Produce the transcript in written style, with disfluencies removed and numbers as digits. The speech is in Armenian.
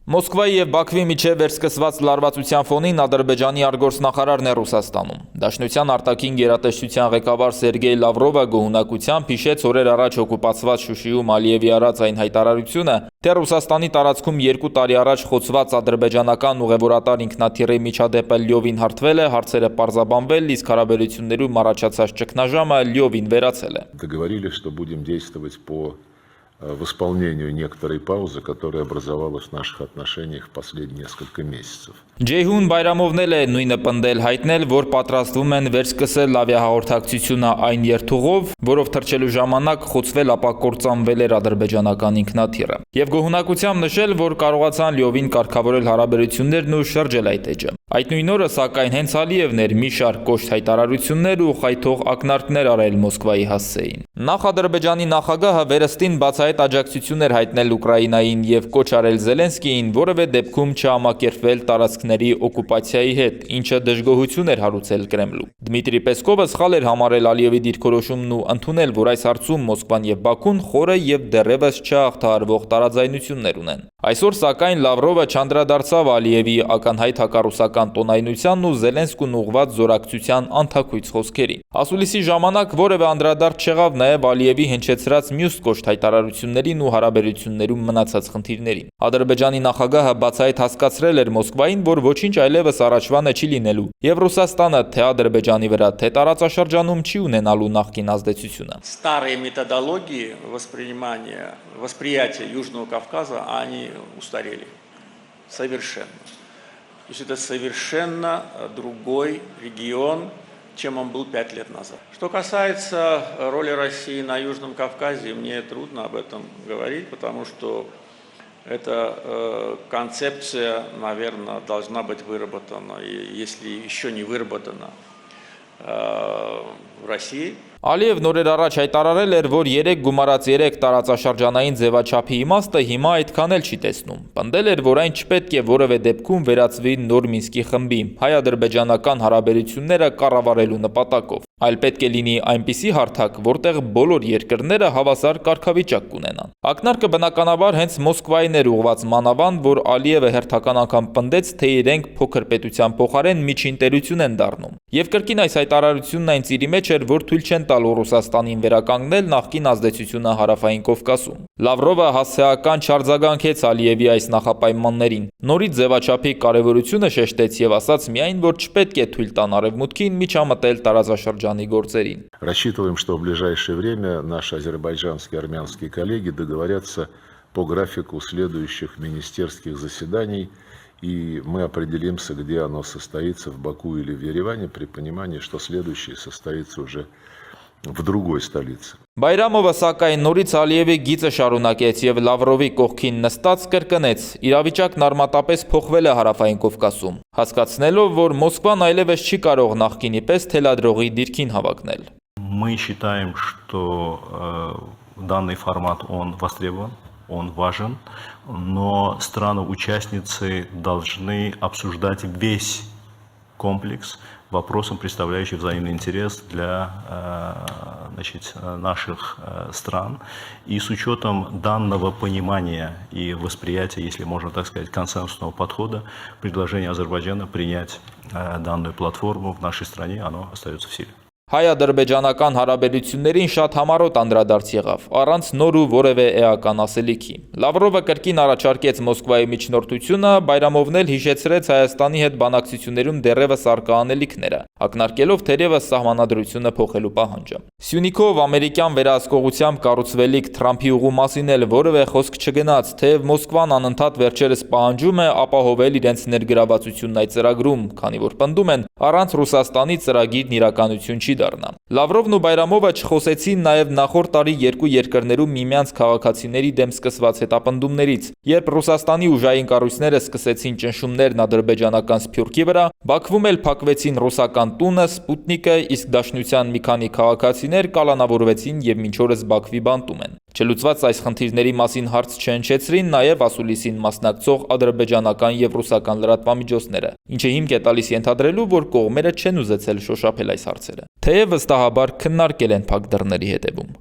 Մոսկվայի և Բաքվի միջև վերսկսված լարվածության ֆոնին Ադրբեջանի արտգործնախարարն է Ռուսաստանում։ Դաշնության արտաքին գերատեսչության ղեկավար Սերգեյ Լավրովը գոհունակությամբ հիշեց օրեր առաջ օկուպացված Շուշիում Ալիևի արած այն հայտարարությունը, թե Ռուսաստանի տարածքում 2 տարի առաջ խոցված ադրբեջանական ուղևորատար ինքնաթիռի միջադեպը լիովին հարթվել է, հարցերը պարզաբանվել, իսկ հարաբերություններում առաջացած ճգնաժամը լիովին վերացել է։ Договорились, что будем действовать по восполнению некоторой паузы, которая образовалась в наших отношениях в последние несколько месяцев. Ջեյհուն Բայրամովն էլ է նույնը պնդել, հայտնել, որ պատրաստվում են վերսկսել ավիահաղորդակցությունը այն երթուղով, որով թռչելու ժամանակ խոցվել ապա կործանվել էր ադրբեջանական ինքնաթիռը։ Եվ գոհունակությամբ նշել, որ կարողացան լիովին կարգավորել հարաբերություններն ու շրջել այդ էջը։ Այդ նույն օրը, սակայն, հենց Ալիևն էր մի շարք կոշտ հայտարարություններ ու խայթող ակնարկներ արել Մոսկվայի հասցեին։ Նախ Ադրբեջանի նախագահը վերստին բացահայտ աջակցություն էր հայտնել Ուկրաինային եւ կոչ արել Զելենսկիին որևէ դեպքում չհամակերպվել տարածքների օկուպացիայի հետ, ինչը դժգոհություն էր հարուցել Կրեմլու։ Դմիտրի Պեսկովը սխալ էր համարել Ալիևի դիրքորոշումն ու ընդունել, որ այս հարցում Մոսկվան եւ Բաքուն խորը եւ դեռևս չհաղթահարվող տարաձայնություններ ունեն։ Այսօր, սակայն, Լավրովը չանդրադարձավ Ալիևի ակնհայտ հակառուսական տոնայնությանն ու Զելենսկուն ուղղված զորակցության անթաքույց խոսքերին։ Ասուլիսի ժամանակ որևէ անդրադարձ չեղավ նաև Ալիևի հնչեցրած մյուս կոշտ հայտարարություններին ու հարաբերություններում մնացած խնդիրներին։ Ադրբեջանի նախագահը բացահայտ հասկացրել էր Մոսկվային, որ ոչինչ այլևս առաջվանը չի լինելու, եւ Ռուսաստանը թե Ադրբեջանի վրա, թե տարածաշրջանում չի ունենալու նախկին ազդեցությունը։ Старые методологии восприятия Южного Кавказа, они устарели совершенно. То есть это совершенно другой регион, чем он был 5 лет назад. Что касается роли России на Южном Кавказе, мне трудно об этом говорить, потому что эта концепция, наверное, должна быть выработана, и если еще не выработана в России. Ալիևն օրեր առաջ հայտարարել էր, որ 3 գումարած 3 տարածաշրջանային ձևաչափի իմաստը հիմա այդքան էլ չի տեսնում։ Պնդել էր, որ այն չպետք է որևէ դեպքում վերածվի նոր Մինսկի խմբի հայ-ադրբեջանական հարաբերությունները կառավարելու նպատակով, այլ պետք է լինի այնպիսի հարթակ, որտեղ բոլոր երկրները հավասար կարգավիճակ կունենան։ Ակնարկը բնականաբար հենց Մոսկվային էր ուղղված մանավանդ, որ Ալիևը հերթական անգամ պնդեց, թե իրենք փոքր պետության փոխարեն միջին տերություն են դառնում։ Եվ կրկին այս հայտարարությունն այն ծիրի մեջ էր, որ թույլ չեն տալու Ռուսաստանին վերականգնել նախկին ազդեցությունը Հարավային Կովկասում։ Լավրովը հասցեական չարձագանքեց Ալիևի այս նախապայմաններին։ Նորից ձևաչափի կարևորությունը շեշտեց եւ ասաց միայն, որ չպետք է թույլ տան Արևմուտքին միջամտել տարածաշրջանի գործերին։ Рассчитываем, что в ближайшее время наши азербайджанские и армянские коллеги договорятся по графику следующих министерских заседаний, и мы определимся, где оно состоится, в Баку или в Ереване, при понимании, что следующее состоится уже в другой столице. Բայրամովը սակայն նորից Ալիևի գիծը շարունակեց եւ Լավրովի կողքին նստած կրկնեց. իրավիճակն արմատապես փոխվել է Հարավային Կովկասում, հասկացնելով, որ Մոսկվան այլևս չի կարող նախկինի պես թելադրողի դիրքին հավակնել։ Мы считаем, что данный формат он востребован, он важен, но страны-участницы должны обсуждать весь комплекс вопросов, представляющих взаимный интерес для наших стран. И с учетом данного понимания и восприятия, если можно так сказать, консенсусного подхода, предложение Азербайджана принять данную платформу в нашей стране, оно остается в силе. Հայ-ադրբեջանական հարաբերություններին շատ համառոտ անդրադարձ եղավ, առանց նոր ու որևէ էական ասելիքի։ Լավրովը կրկին առաջարկեց Մոսկվայի միջնորդությունը, Բայրամովն էլ հիշեցրեց Հայաստանի հետ բանակցություններում դեռևս առկա անելիքները, ակնարկելով թերևս սահմանադրությունը փոխելու պահանջը։ Սյունիքով ամերիկյան վերահսկողությամբ կառուցվելիք Թրամփի ուղու մասին էլ որևէ խոսք չգնաց, թեև Մոսկվան անընդհատ վերջերս պահանջում է ապահովել իրենց ներգրավվածությունն այդ ծրագրում, քանի որ պնդում են, առանց Ռուսաստանի ծրագիրն իրականություն չի դառնա։ Լավրովն ու Բայրամովը չխոսեցին նաև նախորդ տարի երկու երկրներում միմյանց քաղաքացիների դեմ սկսված հետապնդումներից, երբ Ռուսաստանի ուժային կառույցները սկսեցին ճնշումներն ադրբեջանական Սփյուռքի վրա, Բաքվում էլ փակվեցին ռուսական տունը, Սպուտնիկը, իսկ Դաշնության մի քանի քաղաքացիներ կալանավորվեցին եւ մինչ օրս Բաքվի բանտում են։ Չլուծված այս խնդիրների մասին հարց չհնչեցրին նաև ասուլիսին մասնակցող ադրբեջանական եւ ռուսական լրատվամիջոցները, ինչը հիմք է տալիս ենթադրելու, որ կողմերը չեն ուզեցել շոշափել այս հարցերը, թեև վստահաբար քննարկել են փակ դռների հետևում։